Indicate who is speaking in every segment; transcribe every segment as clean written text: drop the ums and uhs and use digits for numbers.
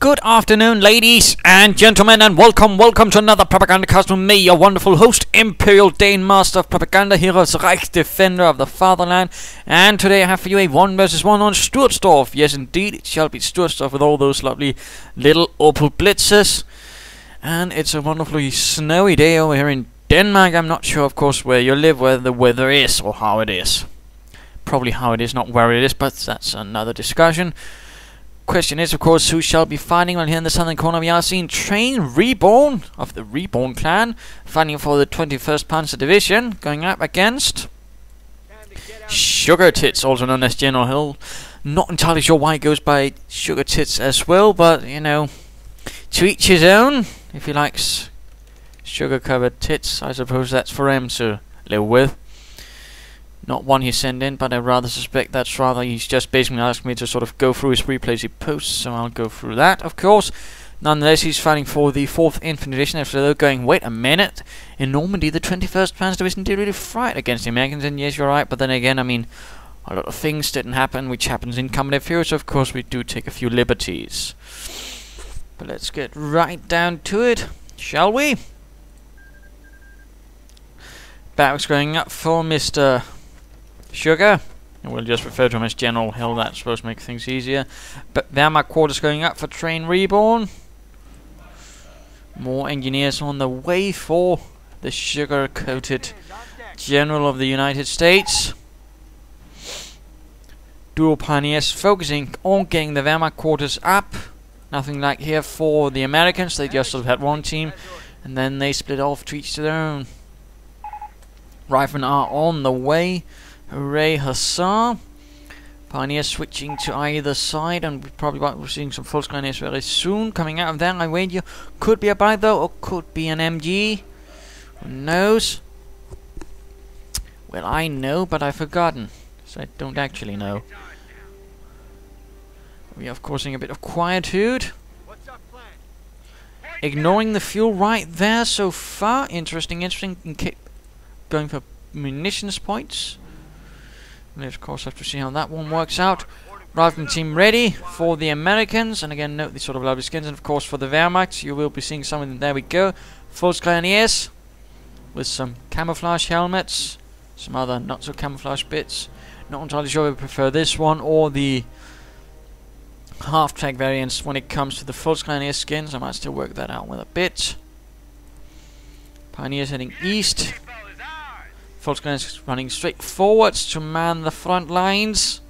Speaker 1: Good afternoon, ladies and gentlemen, and welcome to another Propagandacast with me, your wonderful host, Imperial Dane, Master of Propaganda, Heroes Reich, Defender of the Fatherland. And today I have for you a 1 vs 1 on Sturzdorf. Yes, indeed, it shall be Sturzdorf with all those lovely little Opel Blitzers. And it's a wonderfully snowy day over here in Denmark. I'm not sure, of course, where you live, where the weather is, or how it is. Probably how it is, not where it is, but that's another discussion. Question is, of course, who shall be fighting? Well, here in the southern corner we are seeing TraneReborn of the Reborn clan fighting for the 21st Panzer Division, going up against Sugar Tits, also known as Generalhell. Not entirely sure why it goes by Sugar Tits as well, but you know, to each his own. If he likes sugar-covered tits, I suppose that's for him to live with. Not one he sent in, but I rather suspect that's rather he's just basically asked me to sort of go through his replays he posts, so I'll go through that, of course. Nonetheless, he's fighting for the 4th Infantry Division, after they're going, wait a minute, in Normandy the 21st Panzer Division did really fight against the Americans, and yes, you're right, but then again, I mean, a lot of things didn't happen, which happens in combat theory, so of course we do take a few liberties. But let's get right down to it, shall we? Barracks going up for Mr. Sugar, and we'll just refer to him as Generalhell, that's supposed to make things easier. But Wehrmacht quarters going up for TraneReborn. More engineers on the way for the sugar-coated General of the United States. Dual pioneers focusing on getting the Wehrmacht quarters up. Nothing like here for the Americans, they just sort of had one team, and then they split off to each their own. Riflemen are on the way. Hooray, huzzah! Pioneers switching to either side, and we're seeing some full pioneers very soon. Coming out of there, I wager, could be a bike though, or could be an MG. Who knows? Well, I know, but I've forgotten, so I don't actually know. We are, of course, seeing a bit of quietude. Ignoring the fuel right there so far. Interesting. Going for munitions points. We of course have to see how that one works out. Rifleman team ready for the Americans, and again note these sort of lovely skins, and of course for the Wehrmacht you will be seeing some of them. There we go, full Skirmishes with some camouflage helmets, some other not so camouflage bits. Not entirely sure if I prefer this one or the half-track variants when it comes to the full Skirmishes skins. I might still work that out with a bit. Pioneers heading east. Volkswagen running straight forwards to man the front lines.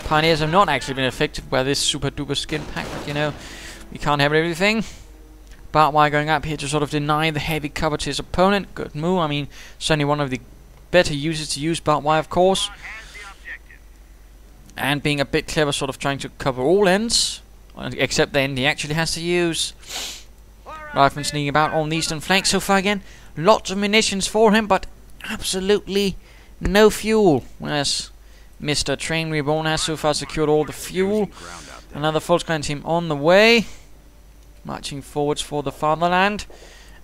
Speaker 1: Pioneers have not actually been affected by this super duper skin pack, but you know, we can't have everything. Barbed wire going up here to sort of deny the heavy cover to his opponent. Good move. I mean, certainly one of the better uses to use barbed wire, of course. And being a bit clever, sort of trying to cover all ends, except the end he actually has to use. Rifleman sneaking about on the eastern flank so far again. Lots of munitions for him, but absolutely no fuel. Whereas Mr. TraneReborn has so far secured all the fuel. Another Volkswagen team on the way. Marching forwards for the fatherland.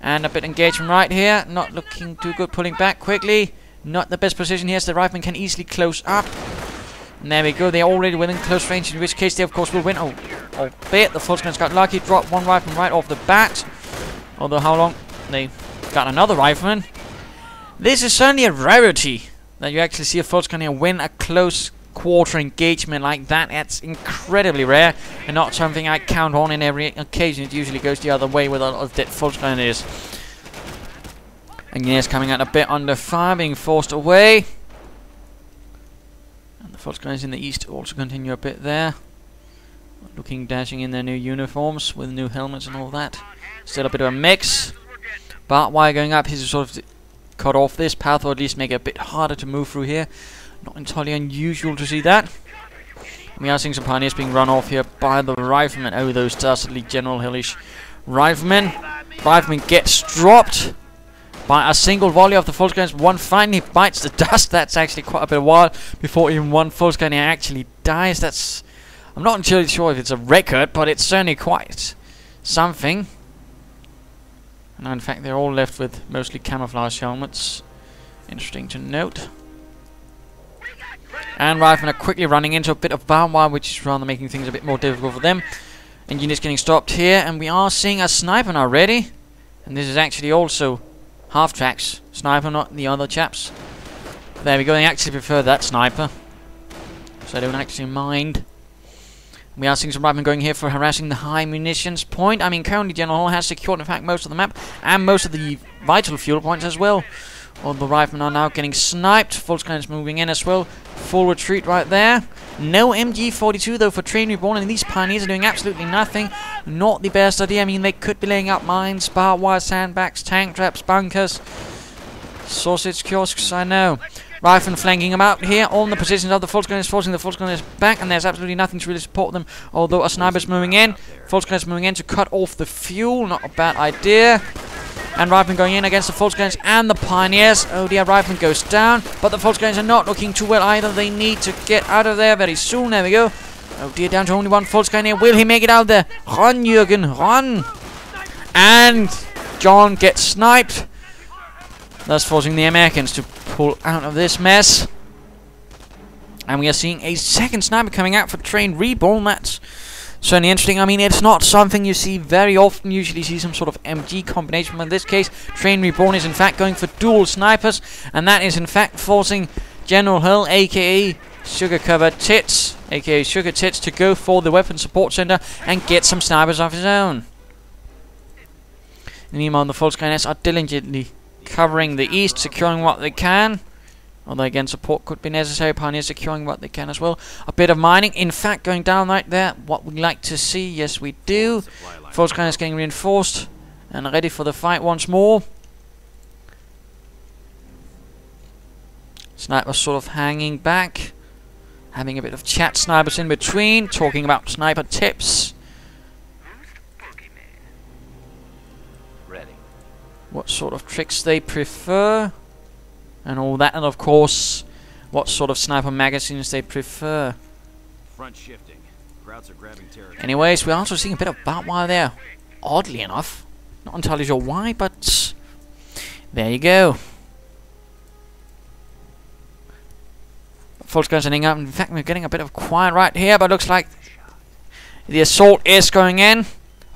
Speaker 1: And a bit engagement right here. Not looking too good, pulling back quickly. Not the best position here, so the rifleman can easily close up. And there we go, they're already within close range, in which case they of course will win. Oh, albeit the Volkswagen's got lucky, dropped one rifleman right off the bat. Although how long? They got another rifleman. This is certainly a rarity that you actually see a Volkswagen win a close quarter engagement like that. That's incredibly rare and not something I count on in every occasion. It usually goes the other way with a lot of dead Volkswagens. Engineers coming out a bit under fire, being forced away. And the Volkswagens in the east also continue a bit there. Looking dashing in their new uniforms with new helmets and all that. Still a bit of a mix. Barbed wire going up, he's sort of cut off this path, or at least make it a bit harder to move through here. Not entirely unusual to see that. We are seeing some pioneers being run off here by the riflemen. Oh, those dastardly Generalhellish riflemen. Rifleman gets dropped by a single volley of the Volkswagen. One finally bites the dust. That's actually quite a bit of a while before even one Volkswagen actually dies. That's... I'm not entirely sure if it's a record, but it's certainly quite something. And in fact, they're all left with mostly camouflage helmets. Interesting to note. And Riflemen are quickly running into a bit of barbed wire, which is rather making things a bit more difficult for them. Engineers getting stopped here, and we are seeing a sniper now ready. And this is actually also half-tracks sniper, not the other chaps. There we go, they actually prefer that sniper, so I don't actually mind. We are seeing some riflemen going here for harassing the high munitions point. I mean, currently Generalhell has secured, in fact, most of the map, and most of the vital fuel points as well. All the riflemen are now getting sniped. Volkswagen is moving in as well. Full retreat right there. No MG42 though for TraneReborn, and these pioneers are doing absolutely nothing. Not the best idea. I mean, they could be laying out mines, barbed wire, sandbags, tank traps, bunkers, sausage kiosks, I know. Riflemen flanking them out here on the positions of the Volkswagen, forcing the Volkswagen back, and there's absolutely nothing to really support them. Although a sniper's moving in. Volkswagen is moving in to cut off the fuel. Not a bad idea. And Rifleman going in against the Volkswagens and the Pioneers. Oh dear, Rifleman goes down, but the Volkswagens are not looking too well either. They need to get out of there very soon. There we go. Oh dear, down to only one Volkswagen here. Will he make it out there? Run, Jürgen, run! And John gets sniped, thus forcing the Americans to pull out of this mess. And we are seeing a second sniper coming out for TraneReborn. That's certainly interesting. I mean, it's not something you see very often. Usually see some sort of MG combination, but in this case, TraneReborn is in fact going for dual snipers, and that is in fact forcing Generalhell, aka Sugar Covered Tits, aka Sugar Tits, to go for the weapon support center and get some snipers of his own. Meanwhile, the Volkswagens are diligently covering the east, securing what they can. Although again, support could be necessary. Pioneers securing what they can as well. A bit of mining, in fact, going down right there. What we'd like to see, yes we do. Volkswagen is getting reinforced and ready for the fight once more. Snipers sort of hanging back, having a bit of chat. Snipers in between, talking about sniper tips. What sort of tricks they prefer, and all that, and of course, what sort of sniper magazines they prefer.
Speaker 2: Front shifting. Crowds are grabbing territory.
Speaker 1: Anyways, we're also seeing a bit of barbed wire there. Oddly enough, not entirely sure why, but there you go. Folks guys ending up. In fact, we're getting a bit of quiet right here, but looks like the assault is going in.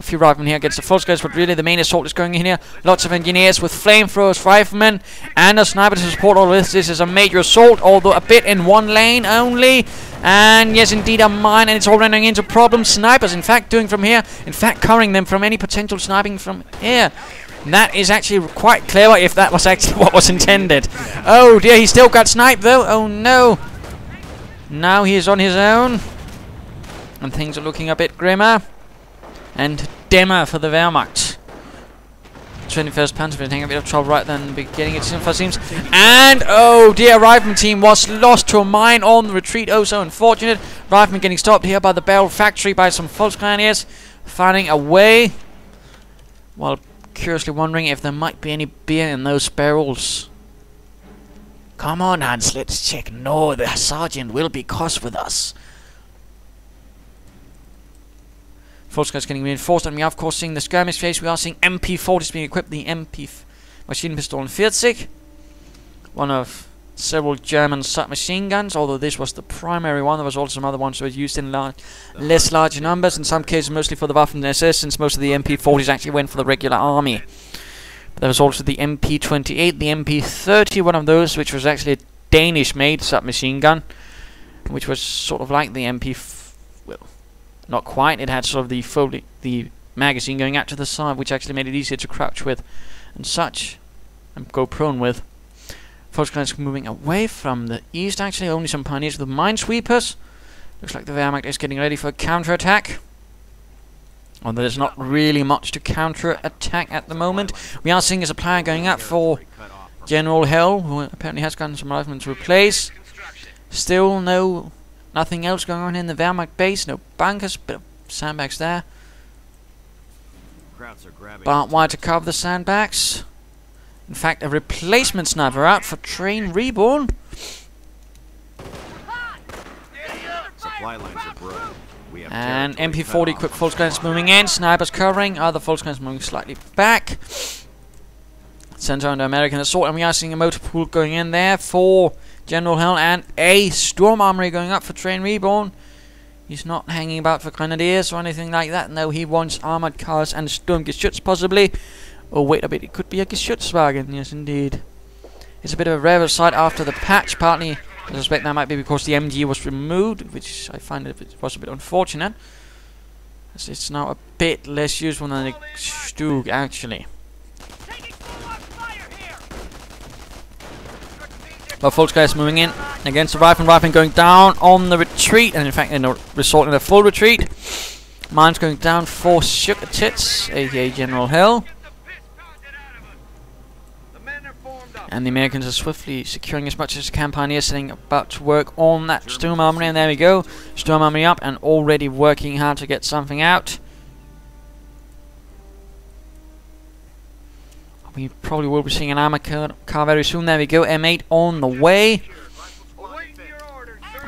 Speaker 1: A few riflemen here against the Volkswagens, but really the main assault is going in here. Lots of engineers with flamethrowers, riflemen, and a sniper to support all this. This is a major assault, although a bit in one lane only. And yes, indeed, a mine, and it's all running into problems. Snipers, in fact, doing from here, in fact, covering them from any potential sniping from here. And that is actually quite clever, if that was actually what was intended. Oh dear, he still got sniped though. Oh no. Now he is on his own, and things are looking a bit grimmer and dimmer for the Wehrmacht. 21st Panzer Division having a bit of trouble right then, getting it in for seems. And oh dear, Rifleman team was lost to a mine on the retreat. Oh, so unfortunate. Rifleman getting stopped here by the barrel factory by some Volkswagens, finding a way, while curiously wondering if there might be any beer in those barrels. Come on, Hans, let's check. No, the sergeant will be cross with us. Volkswagen is getting reinforced, and we are of course seeing the skirmish phase. We are seeing MP40s being equipped, the MP machine pistol 40, one of several German submachine guns, although this was the primary one. There was also some other ones that were used in less large numbers, in some cases mostly for the Waffen SS, since most of the MP40s actually went for the regular army. But there was also the MP28, the MP30, one of those, which was actually a Danish-made submachine gun, which was sort of like the well, not quite. It had sort of the magazine going out to the side, which actually made it easier to crouch with and such, and go prone with. Volkswagen moving away from the east, actually. Only some pioneers with minesweepers. Looks like the Wehrmacht is getting ready for a counter-attack. Although there's not really much to counter-attack at the moment. We are seeing a supplier going up for Generalhell, who apparently has gotten some riflemen to replace. Still nothing else going on in the Wehrmacht base. No bunkers, bit of sandbags there. Barbed wire to cover the sandbags. In fact, a replacement sniper out for TraneReborn.
Speaker 2: Supply lines are broken.
Speaker 1: And MP40 equipped Volkswagens moving in. Snipers covering. Other Volkswagens moving slightly back. Center under American assault, and we are seeing a motor pool going in there for Generalhell, and a storm armory going up for TraneReborn. He's not hanging about for grenadiers or anything like that. No, he wants armored cars and Sturmgeschütz possibly. Oh, wait a bit, it could be a Geschützwagen. Yes, indeed. It's a bit of a rarer sight after the patch. Partly, I suspect that might be because the MG was removed, which I find it was a bit unfortunate. As it's now a bit less useful than the Stug, actually. But Volkswagen is moving in against the Rifleman. Rifleman going down on the retreat, and in fact, in a result in a full retreat. Mines going down for Sugar Tits, aka Generalhell. And the Americans are swiftly securing as much as they can. Pioneers setting about to work on that Sturm Armory, and there we go. Sturm Armory up and already working hard to get something out. We probably will be seeing an armor car very soon. There we go, M8 on the way.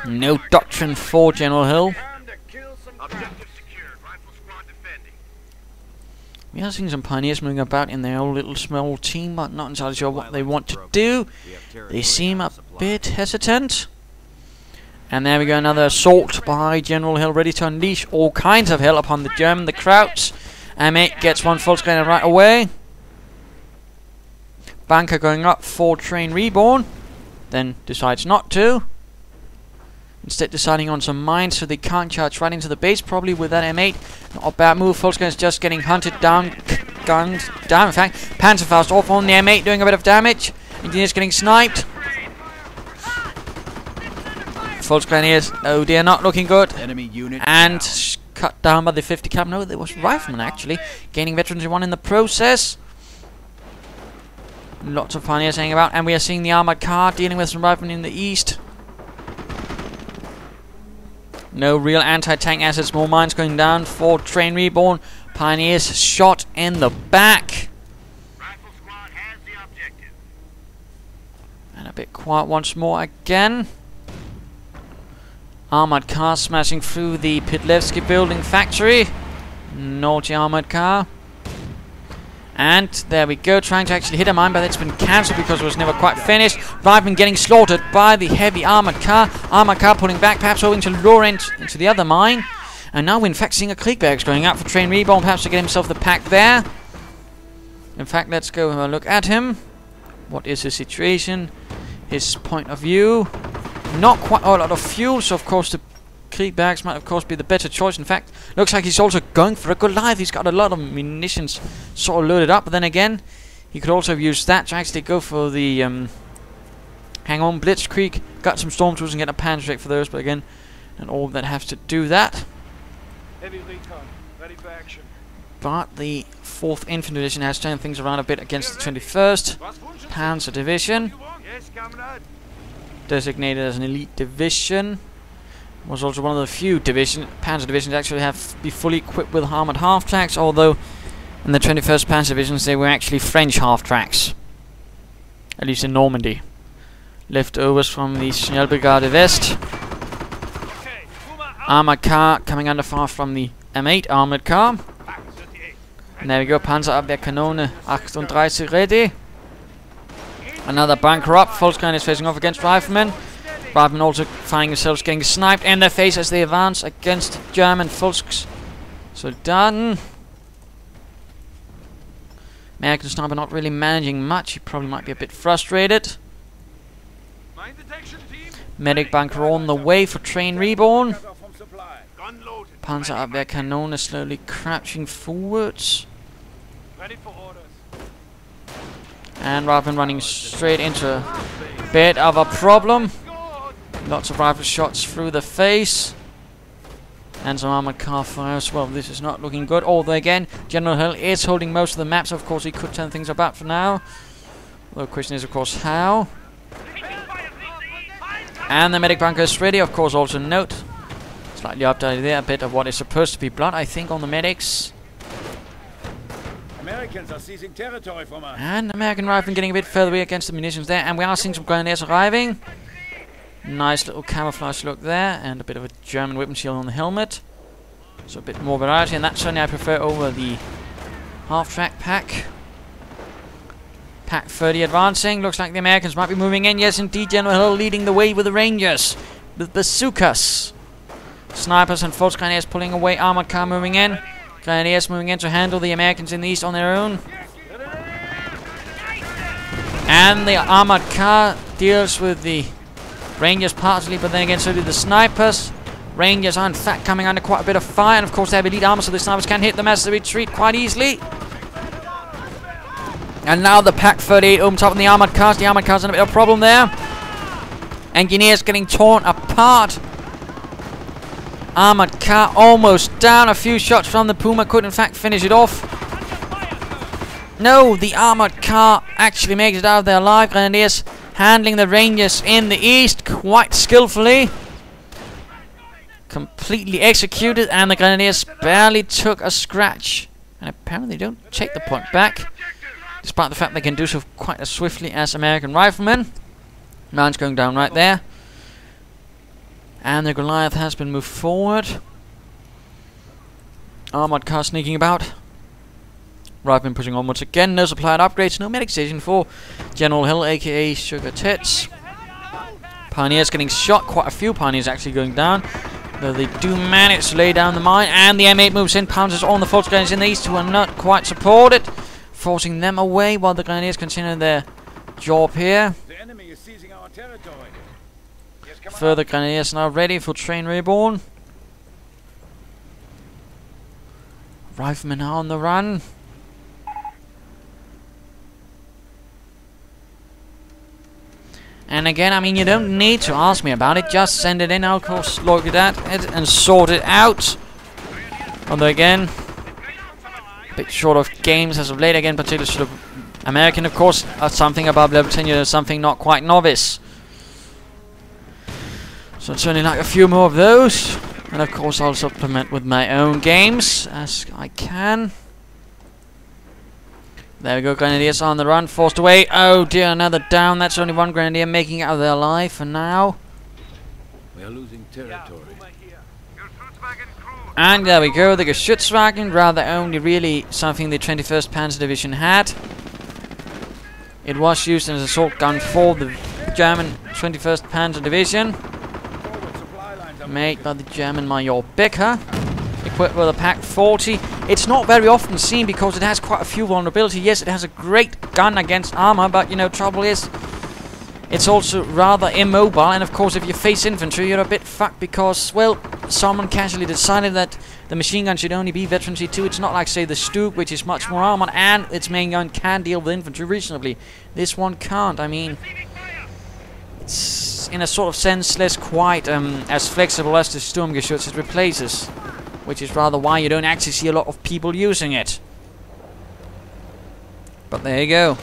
Speaker 1: No doctrine for Generalhell. We are seeing some pioneers moving about in their own little small team, but not entirely sure what they want to do. They seem a bit hesitant. And there we go, another assault by Generalhell, ready to unleash all kinds of hell upon the German, the Krauts. M8 gets one Volkswagen right away. Bunker going up for TraneReborn, then decides not to. Instead deciding on some mines so they can't charge right into the base, probably with that M8. Not a bad move. Volkswagen is just getting hunted down, gunned down. In fact, Panzerfaust off on the M8 doing a bit of damage. Engineers getting sniped. Volkswagen is, oh dear, not looking good.
Speaker 2: Enemy unit
Speaker 1: and cut down by the 50 cap. No, there was Rifleman actually. Gaining veterans one in the process. Lots of pioneers hanging about, and we are seeing the armored car dealing with some riflemen in the east. No real anti-tank assets, more mines going down for TraneReborn. Pioneers shot in the back.
Speaker 3: Rifle squad has the objective.
Speaker 1: And a bit quiet once more again. Armored car smashing through the Pitlevsky building factory. Naughty armored car. And there we go, trying to actually hit a mine, but it's been cancelled because it was never quite finished. Rifleman getting slaughtered by the heavy armored car. Armored car pulling back, perhaps hoping to lure into the other mine. And now we're in fact seeing a Kriegbergs going out for TraneReborn, perhaps to get himself the pack there. In fact, let's go have a look at him. What is his situation? His point of view. Not quite a lot of fuel, so of course the Kriegbergs might of course be the better choice. In fact, looks like he's also going for a Goliath. He's got a lot of munitions sort of loaded up, but then again, he could also use that to actually go for the hang on, Blitzkrieg. Got some storm tools and get a Panzer for those, but again, and all that has to do that.
Speaker 3: Heavy recon, ready for action.
Speaker 1: But the 4th Infantry Division has turned things around a bit against the 21st Panzer Division,
Speaker 3: Yes, comrade.
Speaker 1: designated as an elite division. Was also one of the few Panzer divisions actually have be fully equipped with armored half-tracks, although in the 21st Panzer divisions they were actually French half-tracks, at least in Normandy. Leftovers from the Schnellbrigade West. Armored car coming under fire from the M8 armored car. And there we go, Panzerabwehrkanone 38 ready. Another bunker up. Volkswagen is facing off against Riflemen. Riflemen also finding themselves getting sniped in their face as they advance against German Volkssoldaten. American sniper not really managing much. He probably might be a bit frustrated. Medic bunker on the way for TraneReborn. Panzerabwehrkanone is slowly crouching forwards.
Speaker 3: Ready for orders.
Speaker 1: And Rifleman running straight into a bit of a problem. Lots of rifle shots through the face. And some armored car fire as well. This is not looking good. Although again, Generalhell is holding most of the maps. Of course, he could turn things about for now. The question is, of course, how. And the medic bunker is ready. Of course, also note, slightly updated there, a bit of what is supposed to be blood, I think, on the medics.
Speaker 3: Americans are seizing territory from us.
Speaker 1: And American rifleman getting a bit further away against the munitions there. And we are seeing some grenadiers arriving. Nice little camouflage look there, and a bit of a German weapon shield on the helmet. So a bit more variety, and that certainly I prefer over the half-track pack. Pack 30 advancing. Looks like the Americans might be moving in. Yes, indeed, Generalhell leading the way with the Rangers, with bazookas. Snipers and Volksgrenadiers pulling away. Armored car moving in. Grenadiers moving in to handle the Americans in the east on their own. And the armored car deals with the Rangers partially, but then again so do the snipers. Rangers are in fact coming under quite a bit of fire, and of course they have elite armor, so the snipers can hit them as they retreat quite easily. And now the Pack 38 over top of the armored cars. The armored cars are in a bit of a problem there. Engineers getting torn apart. Armored car almost down. A few shots from the Puma could in fact finish it off. No, the armored car actually makes it out of there alive. Grenadiers handling the Rangers in the east quite skillfully. Completely executed, and the Grenadiers barely took a scratch. And apparently they don't take the point back, despite the fact they can do so quite as swiftly as American riflemen. Man's going down right there. And the Goliath has been moved forward. Armored car sneaking about. Riflemen pushing onwards again. No supplied upgrades, no medic station for Generalhell, aka Sugar Tits. Pioneers getting shot. Quite a few Pioneers actually going down. Though they do manage to lay down the mine. And the M8 moves in, pounces on the Volksgrenadiers in the east, who are not quite supported, forcing them away while the Grenadiers continue their job here.
Speaker 3: The enemy is seizing our territory.
Speaker 1: Further Grenadiers now ready for TraneReborn. Riflemen are on the run. And again, I mean, you don't need to ask me about it. Just send it in. I'll of course look at it and sort it out. Although again, a bit short of games as of late. Again, particularly sort of American, of course, something above level 10. You know, something not quite novice. So it's only like a few more of those. And of course, I'll supplement with my own games as I can. There we go, Grenadiers on the run, forced away. Oh dear, another down. That's only one Grenadier making it out of their life for now.
Speaker 3: We are losing territory.
Speaker 1: And there we go, the Geschützwagen, rather only really something the 21st Panzer Division had. It was used as an assault gun for the German 21st Panzer Division, made by the German Major Becker. Equipped with a Pack 40. It's not very often seen because it has quite a few vulnerabilities. Yes, it has a great gun against armor, but you know, trouble is it's also rather immobile, and of course if you face infantry you're a bit fucked because, well, someone casually decided that the machine gun should only be veterancy 2. It's not like, say, the Stug, which is much more armored, and its main gun can deal with infantry reasonably. This one can't. I mean, it's in a sort of sense less quite as flexible as the Sturmgeschütz it replaces, which is rather why you don't actually see a lot of people using it. But there you go.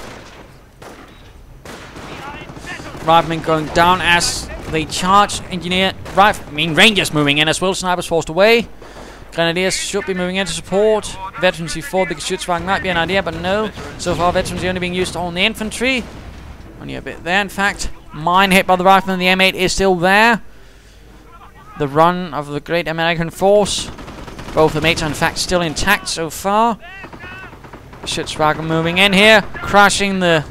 Speaker 1: Riflemen going down as they charge. Rangers moving in as well. Snipers forced away. Grenadiers should be moving in to support. Veterancy for the Geschützwagen might be an idea, but no. So far, veterancy only being used on the infantry. Only a bit there, in fact. Mine hit by the rifleman. The M8 is still there. The run of the great American force. Both the mates are in fact still intact so far. Geschützwagen moving in here, crushing the,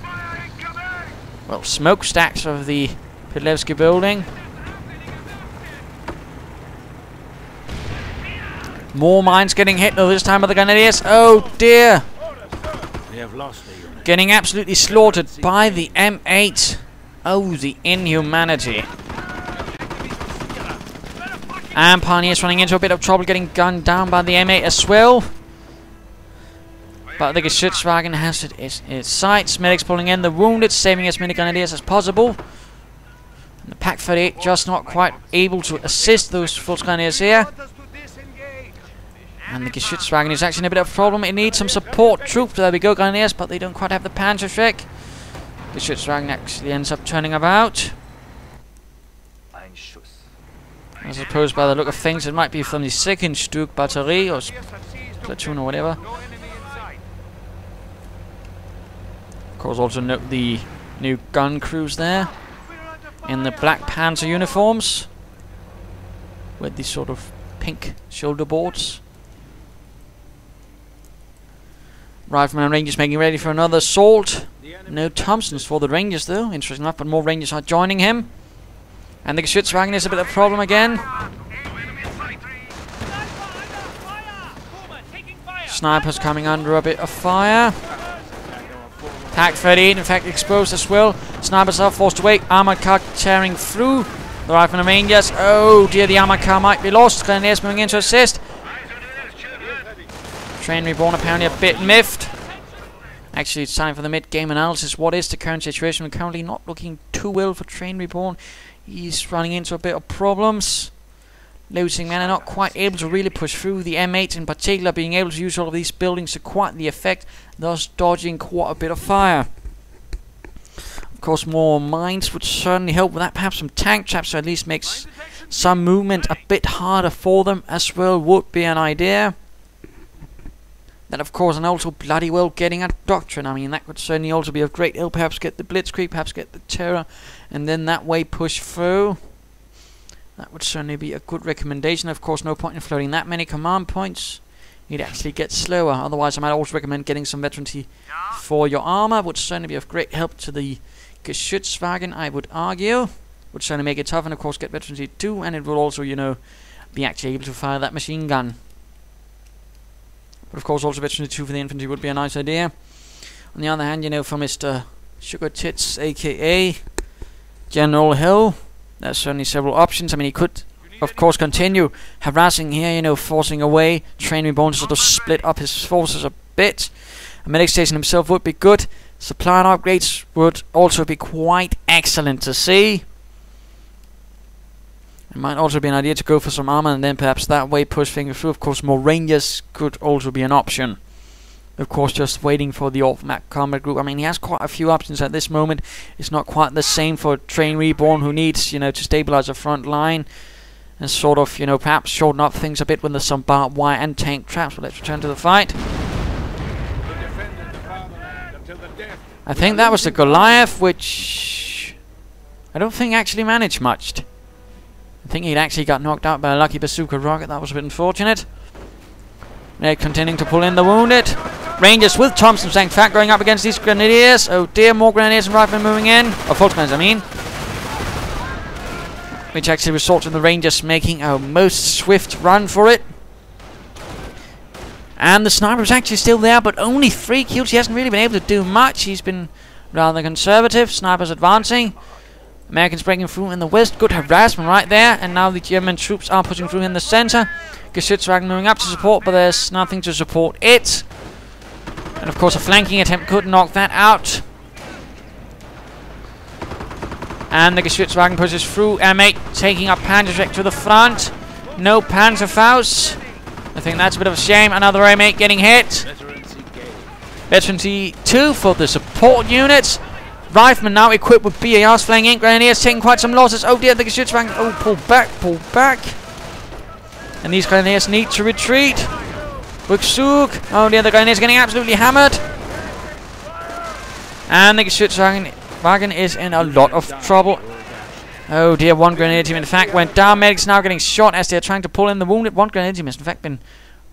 Speaker 1: well, smokestacks of the Pidlevsky building. More mines getting hit, though this time by the Grenadiers. Oh dear!
Speaker 3: We have lost the unit.
Speaker 1: Getting absolutely slaughtered by the M8. Oh, the inhumanity. And Pioneers running into a bit of trouble, getting gunned down by the M8 as well. But the Geschützwagen has it in its sights. Medics pulling in the wounded, saving as many Grenadiers as possible. And the Pack 38 just not quite able to assist those Volksgrenadiers here. And the Geschützwagen is actually in a bit of a problem. It needs some support troops. There we go, Grenadiers, but they don't quite have the Panzerschreck. Geschützwagen actually ends up turning about. I suppose by the look of things it might be from the 2nd Stug Batterie or platoon or whatever. Of course, also note the new gun crews there in the Black Panzer uniforms with these sort of pink shoulder boards. Riflemen and Rangers making ready for another assault. No Thompsons for the Rangers though, interesting enough, but more Rangers are joining him. And the Geschützwagen is a bit of a problem again. Snipers coming under a bit of fire. Pack 13, in fact, exposed as well. Snipers are forced away. Armored car tearing through. The riflemen and Rangers. Oh dear, the armored car might be lost. Grenadiers moving in to assist. TraneReborn apparently a bit miffed. Actually, it's time for the mid-game analysis. What is the current situation? We're currently not looking too well for TraneReborn. He's running into a bit of problems. Losing men are not quite able to really push through. The M8 in particular being able to use all of these buildings to quite the effect, thus dodging quite a bit of fire. Of course, more mines would certainly help with that. Perhaps some tank traps, so at least makes some movement a bit harder for them as well, would be an idea. That, of course, and also bloody well getting a doctrine. I mean, that could certainly also be of great help. Perhaps get the blitzkrieg, perhaps get the terror, and then that way push through. That would certainly be a good recommendation. Of course, no point in floating that many command points. You'd actually get slower. Otherwise, I might also recommend getting some veterancy for your armor. Would certainly be of great help to the Geschützwagen, I would argue. Would certainly make it tough, and of course get veterancy too. And it will also, you know, be actually able to fire that machine gun. But of course, also veterancy 2 for the infantry would be a nice idea. On the other hand, you know, for Mr. Sugar Tits, aka Generalhell, there's certainly several options. I mean, he could, of course, continue harassing here, you know, forcing away. TraneReborn to sort of split up his forces a bit. A medic station himself would be good. Supply and upgrades would also be quite excellent to see. It might also be an idea to go for some armor and then perhaps that way push things through. Of course, more Rangers could also be an option. Of course, just waiting for the off-map combat group. I mean, he has quite a few options at this moment. It's not quite the same for TraneReborn, who needs, you know, to stabilize the front line and sort of, you know, perhaps shorten up things a bit when there's some barbed wire and tank traps. But let's return to the fight. I think that was the Goliath, which I don't think actually managed much. I think he'd actually got knocked out by a lucky bazooka rocket. That was a bit unfortunate. They're continuing to pull in the wounded. Rangers with Thompson's tank fact going up against these grenadiers. Oh dear, more grenadiers and riflemen moving in. Or Volksmans, I mean. Which actually results in the Rangers making a most swift run for it. And the sniper is actually still there, but only 3 kills. He hasn't really been able to do much. He's been rather conservative. Snipers advancing. Americans breaking through in the west. Good harassment right there. And now the German troops are pushing through in the center. Geschützwagen moving up to support, but there's nothing to support it. And of course a flanking attempt could knock that out. And the Geschützwagen pushes through. M8 taking up Panzer to the front. No Panzerfaust. I think that's a bit of a shame. Another M8 getting hit. Veterancy 2 for the support units. Riflemen now equipped with BARs, flanking in. Grenadiers taking quite some losses. Oh dear, the Geschützwagen. Oh, pull back, pull back. And these Grenadiers need to retreat. Rückzug. Oh dear, the Grenadiers getting absolutely hammered. And the Geschützwagen is in a lot of trouble. Oh dear, one Grenadier team in fact went down. Medics now getting shot as they're trying to pull in the wounded. One Grenadier team has in fact been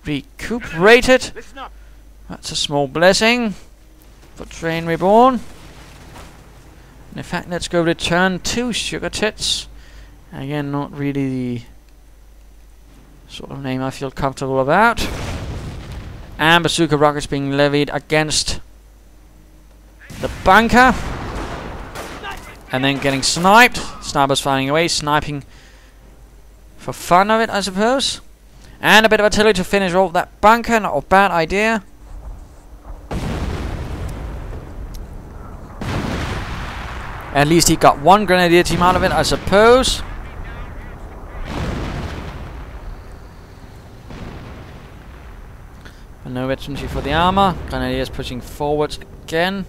Speaker 1: recuperated. That's a small blessing for TraneReborn. And in fact, let's go return to Sugar Tits. Again, not really the sort of name I feel comfortable about. And bazooka rockets being levied against the bunker. And then getting sniped. Snipers firing away, sniping for fun of it, I suppose. And a bit of artillery to finish off that bunker. Not a bad idea. At least he got one Grenadier team out of it, I suppose. But no veterancy for the armor. Grenadiers pushing forwards again.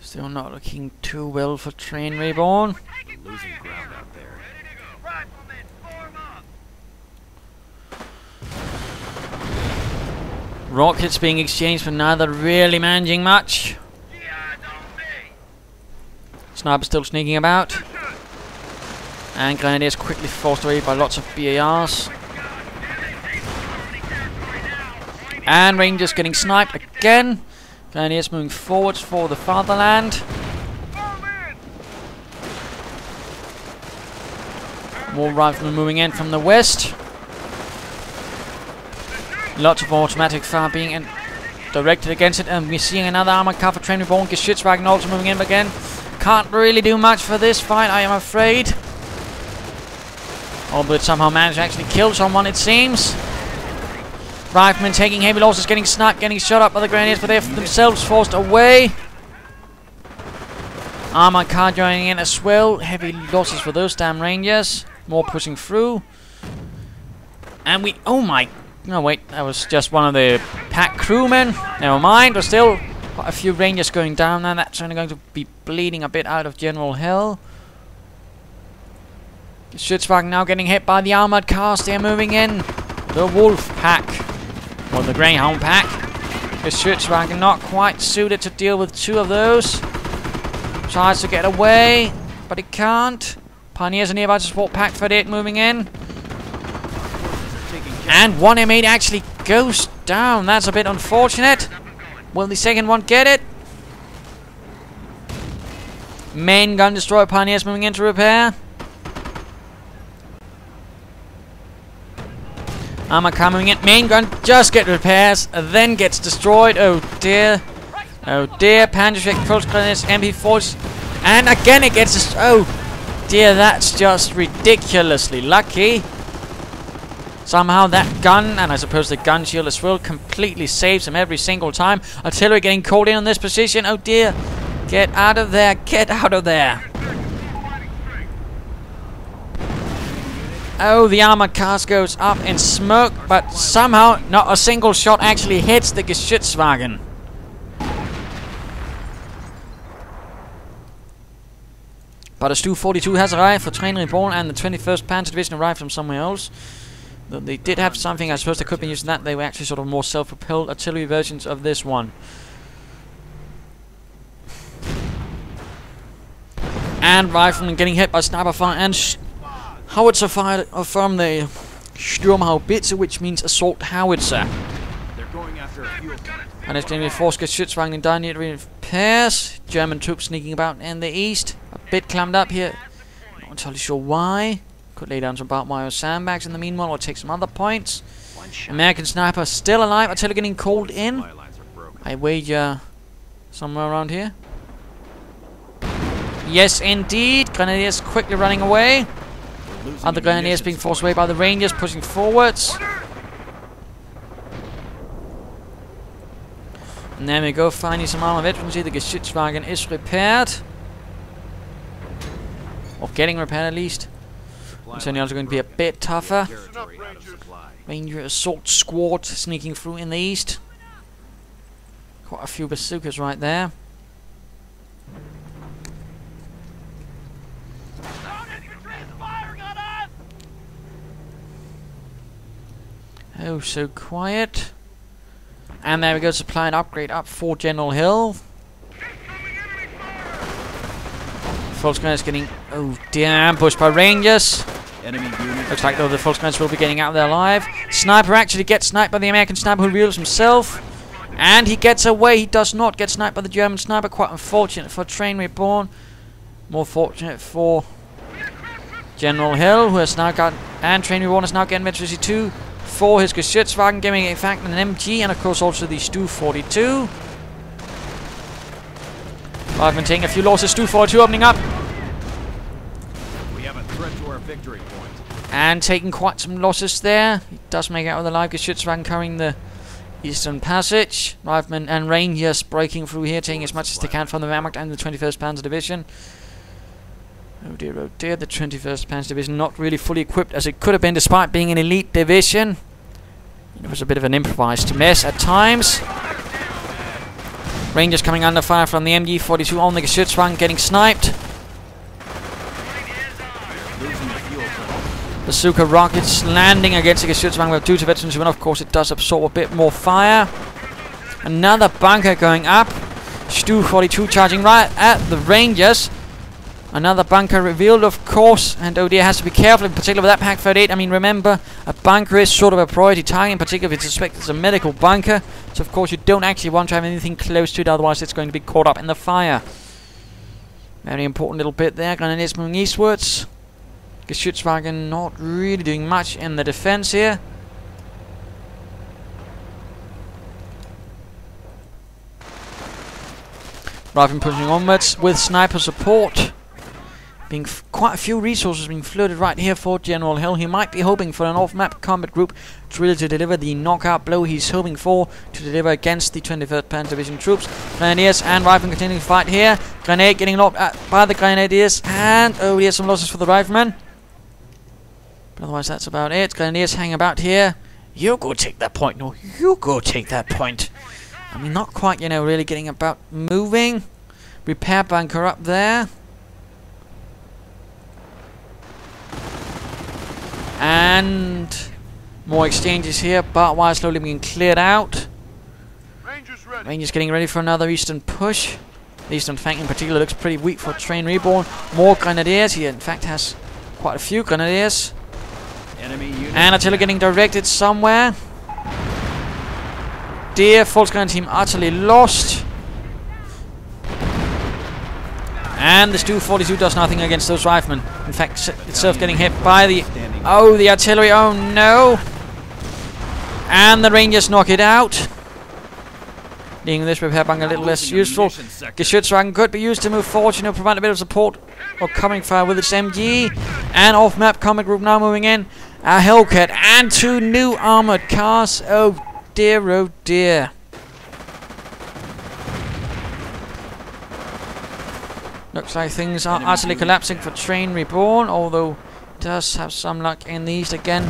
Speaker 1: Still not looking too well for TraneReborn.
Speaker 2: Losing ground out there.
Speaker 1: Rockets being exchanged, but neither really managing much. Sniper still sneaking about. And Grenadiers quickly forced away by lots of BARs. And Rangers getting sniped again. Grenadiers moving forwards for the fatherland. More riflemen moving in from the west. Lots of automatic fire being directed against it, and we're seeing another armored car for TraneReborn. Geschützwagen also moving in again. Can't really do much for this fight, I am afraid. Albeit somehow managed to actually kill someone, it seems. Riflemen taking heavy losses, getting sniped, getting shot up by the grenadiers, but they're themselves forced away. Armored car joining in as well. Heavy losses for those damn Rangers. More pushing through. And we... Oh my... No, wait. That was just one of the pack crewmen. Never mind. But still, quite a few Rangers going down now. That's only going to be bleeding a bit out of Generalhell. The Sturzdorf now getting hit by the armored cars. They're moving in. The Wolf pack. Or the Greyhound pack. The Sturzdorf not quite suited to deal with two of those. Tries to get away, but he can't. Pioneers are nearby to support Pack 38 moving in. And one M8 actually goes down. That's a bit unfortunate. Will the second one get it? Main gun destroyer. Pioneers moving in to repair. Armor coming in. Main gun just get repairs, then gets destroyed. Oh dear. Oh dear. Panzer Division, Grenadiers, MP4s. And again it gets destroyed. Oh dear, that's just ridiculously lucky. Somehow that gun, and I suppose the gun shield as well, completely saves him every single time. Artillery getting called in on this position. Oh dear. Get out of there. Get out of there. Oh, the armored cars goes up in smoke, but somehow not a single shot actually hits the Geschützwagen. But a Stu-42 has arrived for TraneReborn, and the 21st Panzer Division arrived from somewhere else. Though they did have something, I suppose they could be using that. They were actually sort of more self-propelled artillery versions of this one. And riflemen getting hit by sniper fire and howitzer fire from the Sturmhaubitze, which means assault howitzer.
Speaker 2: They're going after a fuel tank.
Speaker 1: And it's going to be forced Geschützwagen down near repairs. German troops sneaking about in the east. A bit clammed up here. Not entirely sure why. Could lay down some barbed wire sandbags in the meanwhile, or take some other points. American sniper still alive until getting called in. I wager somewhere around here. Yes, indeed. Grenadiers quickly running away. Other Grenadiers being forced away by the Rangers, pushing forwards. And there we go, finding some armor veterans here. The Geschützwagen is repaired. Or getting repaired at least. It's only also going to be a bit tougher. Ranger assault squad sneaking through in the east. Quite a few bazookas right there. Oh, so quiet. And there we go, supply and upgrade up for Generalhell. Volksgunners getting, oh dear, ambushed by Rangers. Looks like though the Volksgunners will be getting out there alive. Sniper actually gets sniped by the American sniper who reveals himself. And he gets away. He does not get sniped by the German sniper. Quite unfortunate for TraneReborn. More fortunate for Generalhell, who has now got, and TraneReborn has now getting Metro 2 for his Geschützwagen, giving in fact an MG, and of course also the Stu-42. I've been taking a few losses. Stu-42 opening up.
Speaker 2: We have a threat to our victory point.
Speaker 1: And taking quite some losses there. He does make out with a live Geschützwagen covering the eastern passage. Riflemen and Rangers breaking through here, taking as much as they can from the Wehrmacht and the 21st Panzer Division. Oh dear, the 21st Panzer Division not really fully equipped as it could have been despite being an elite division. It was a bit of an improvised mess at times. Rangers coming under fire from the MG-42 on the Geschützwagen, getting sniped. Bazooka rockets landing against the Geschützwagen with 2 veterans, but of course it does absorb a bit more fire. Another bunker going up. Stu-42 charging right at the Rangers. Another bunker revealed, of course, and oh dear, has to be careful, in particular with that Pack 38. I mean, remember, a bunker is sort of a priority target, in particular if it's suspected it's a medical bunker. So, of course, you don't actually want to have anything close to it, otherwise it's going to be caught up in the fire. Very important little bit there. Grenadiers moving eastwards. Geschützwagen not really doing much in the defense here. Riflemen pushing onwards with sniper support. Being quite a few resources being floated right here for Generalhell. He might be hoping for an off-map combat group drill to deliver the knockout blow he's hoping for to deliver against the 21st Panzer Division troops. Grenadiers and riflemen continuing to fight here. Grenade getting locked at by the Grenadiers, and oh, here's some losses for the riflemen. But otherwise, that's about it. Grenadiers hang about here. You go take that point. No, you go take that point. I mean, not quite, you know, really getting about moving. Repair bunker up there. And more exchanges here. Barbed wire slowly being cleared out. Rangers getting ready for another eastern push. The eastern flank in particular looks pretty weak for TraneReborn. More grenadiers. He in fact has quite a few grenadiers. And artillery getting directed somewhere. Dear full gun team utterly lost. And the Stu 42 does nothing against those riflemen. In fact, itself getting hit by the... Oh, the artillery. Oh, no. And the Rangers knock it out. Leaving this repair bunker a little less useful. Geschützwagen could be used to move forward, you know, provide a bit of support or coming fire with its MG. And off-map combat group now moving in. A Hellcat and 2 new armored cars. Oh, dear, oh, dear. Looks like things are utterly collapsing for TraneReborn, although it does have some luck in the east again.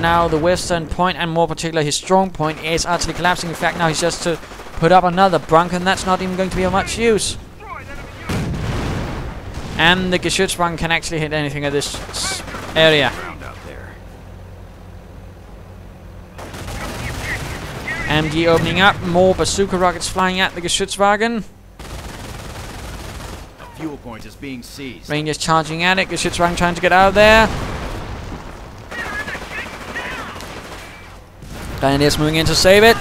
Speaker 1: Now the western point, and more particularly his strong point, is utterly collapsing. In fact, now he's just to put up another bunker, and that's not even going to be of much use. And the Geschützwagen can actually hit anything at this area. MG opening up, more bazooka rockets flying at the Geschützwagen.
Speaker 2: Fuel point is being seized.
Speaker 1: Rangers charging at it. Geschützwagen trying to get out of there. Grenadiers moving in to save it.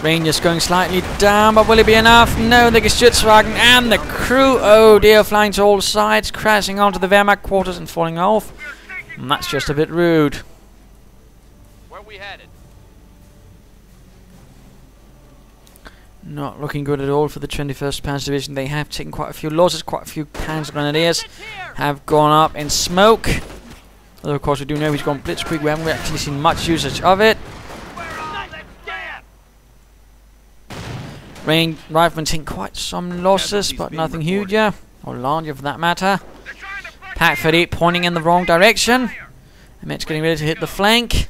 Speaker 1: Rangers going slightly down, but will it be enough? No, the Geschützwagen and the crew, oh dear, flying to all sides, crashing onto the Wehrmacht quarters and falling off. And that's just a bit rude.
Speaker 2: Where we headed?
Speaker 1: Not looking good at all for the 21st Panzer Division. They have taken quite a few losses. Quite a few Panzer Grenadiers have gone up in smoke. Although, of course, we do know he's gone blitzkrieg. We haven't actually seen much usage of it. Riflemen taking quite some losses, but nothing huger. Or larger for that matter. Pack 38 pointing in the wrong direction. Emmet's getting ready to hit the flank.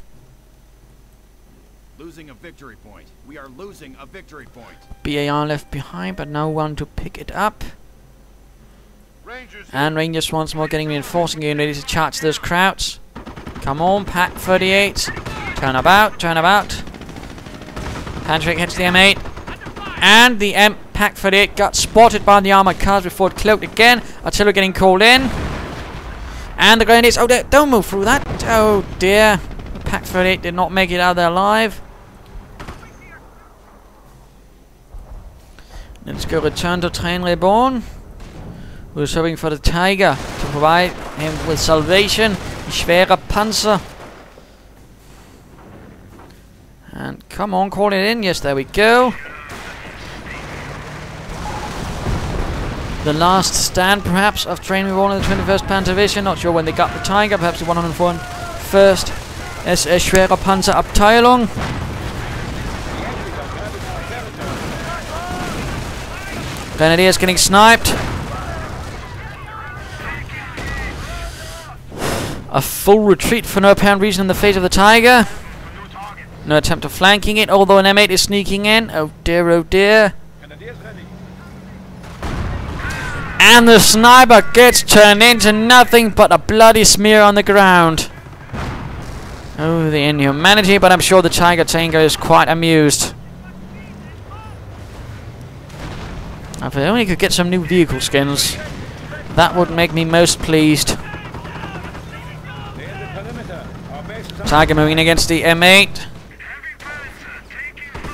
Speaker 2: Losing a victory point. We are losing a victory point.
Speaker 1: BAR left behind, but no one to pick it up. And Rangers once more getting reinforcing, getting ready to charge those crowds. Come on, Pack 38. Turn about, turn about. Patrick hits the M8. And the Pack 38 got spotted by the armored cars before it cloaked again. Artillery getting called in. And the Grenadiers, oh, don't move through that. Oh dear. The Pack 38 did not make it out there alive. Let's go return to TraneReborn. We're hoping for the Tiger to provide him with salvation. Schwere Panzer. And come on, call it in. Yes, there we go. The last stand, perhaps, of TraneReborn in the 21st Panzer Division. Not sure when they got the Tiger. Perhaps the 101st SS Schwere Panzer Abteilung. Grenadiers getting sniped. A full retreat for no apparent reason in the face of the Tiger. No attempt of flanking it, although an M8 is sneaking in. Oh dear, oh dear. And the sniper gets turned into nothing but a bloody smear on the ground. Oh, the inhumanity, but I'm sure the Tiger Tanker is quite amused. If I only could get some new vehicle skins, that would make me most pleased. Tiger moving against the M8.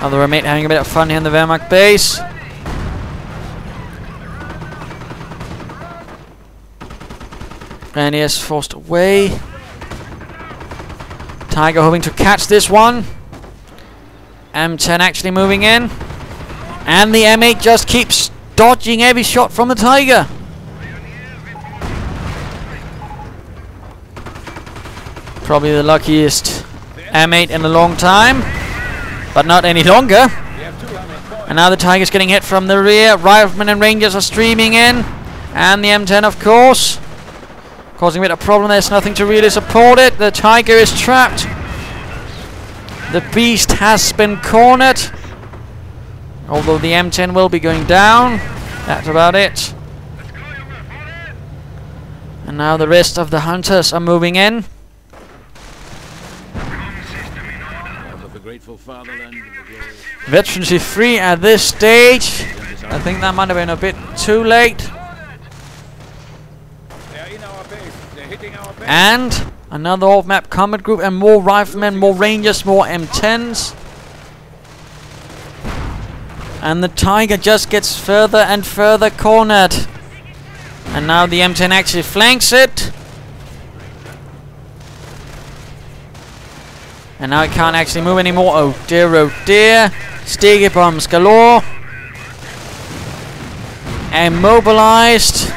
Speaker 1: Other M8 having a bit of fun here in the Wehrmacht base. Grenadiers forced away. Tiger hoping to catch this one. M10 actually moving in. And the M8 just keeps dodging every shot from the Tiger. Probably the luckiest M8 in a long time, but not any longer. And now the Tiger's getting hit from the rear. Riflemen and Rangers are streaming in, and the M10, of course, causing a bit of problem. There's nothing to really support it. The Tiger is trapped. The Beast has been cornered, although the M10 will be going down. That's about it. And now the rest of the Hunters are moving in. Veterancy free at this stage. I think that might have been a bit too late. And another off-map combat group and more riflemen, more rangers, more M10s. And the Tiger just gets further and further cornered. And now the M10 actually flanks it. And now it can't actually move anymore. Oh dear, oh dear. Sticky bombs galore. Immobilized.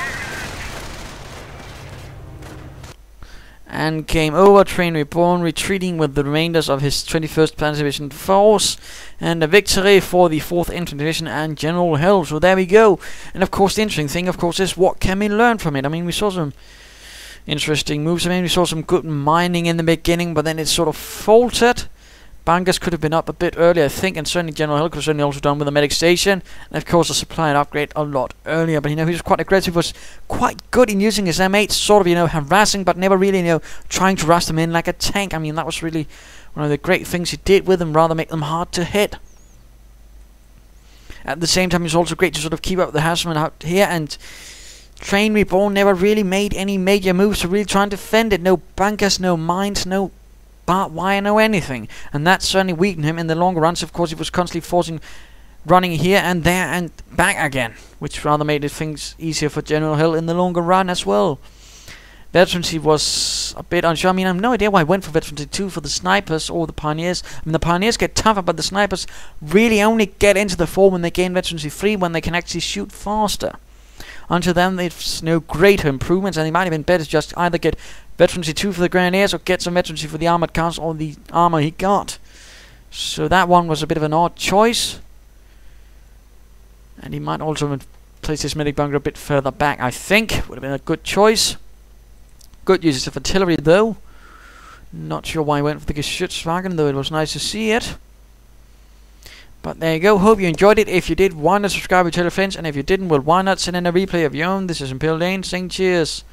Speaker 1: And game over. TraneReborn retreating with the remainders of his 21st Panzer Division force. And a victory for the 4th Infantry Division and Generalhell. So there we go. And of course the interesting thing, of course, is what can we learn from it? I mean, we saw some interesting moves. I mean, we saw some good mining in the beginning, but then it sort of faltered. Bunkers could have been up a bit earlier, I think, and certainly Generalhell could have certainly also done with the medic station. And of course, the supply and upgrade a lot earlier. But you know, he was quite aggressive, was quite good in using his M8, sort of, you know, harassing, but never really, you know, trying to rush them in like a tank. I mean, that was really one of the great things he did with them, rather make them hard to hit. At the same time, it's also great to sort of keep up the harassment out here, and TraneReborn never really made any major moves to really try and defend it. No bunkers, no mines, no barbed wire, no anything. And that certainly weakened him in the longer runs. Of course, he was constantly running here and there and back again, which rather made things easier for Generalhell in the longer run as well. Veterancy was a bit unsure. I mean, I have no idea why I went for Veterancy 2 for the snipers or the pioneers. I mean, the pioneers get tougher, but the snipers really only get into the fore when they gain Veterancy 3, when they can actually shoot faster. Until then, there's no greater improvements, and it might have been better to just either get Veterancy 2 for the Grenadiers or get some Veterancy for the armored cars or the armor he got. So that one was a bit of an odd choice. And he might also have placed his medic bunker a bit further back, I think. Would have been a good choice. Good uses of artillery, though. Not sure why he went for the Geschützwagen, though it was nice to see it. But there you go. Hope you enjoyed it. If you did, why not subscribe and tell your friends? And if you didn't, well, why not send in a replay of your own? This is Imperial Dane saying cheers.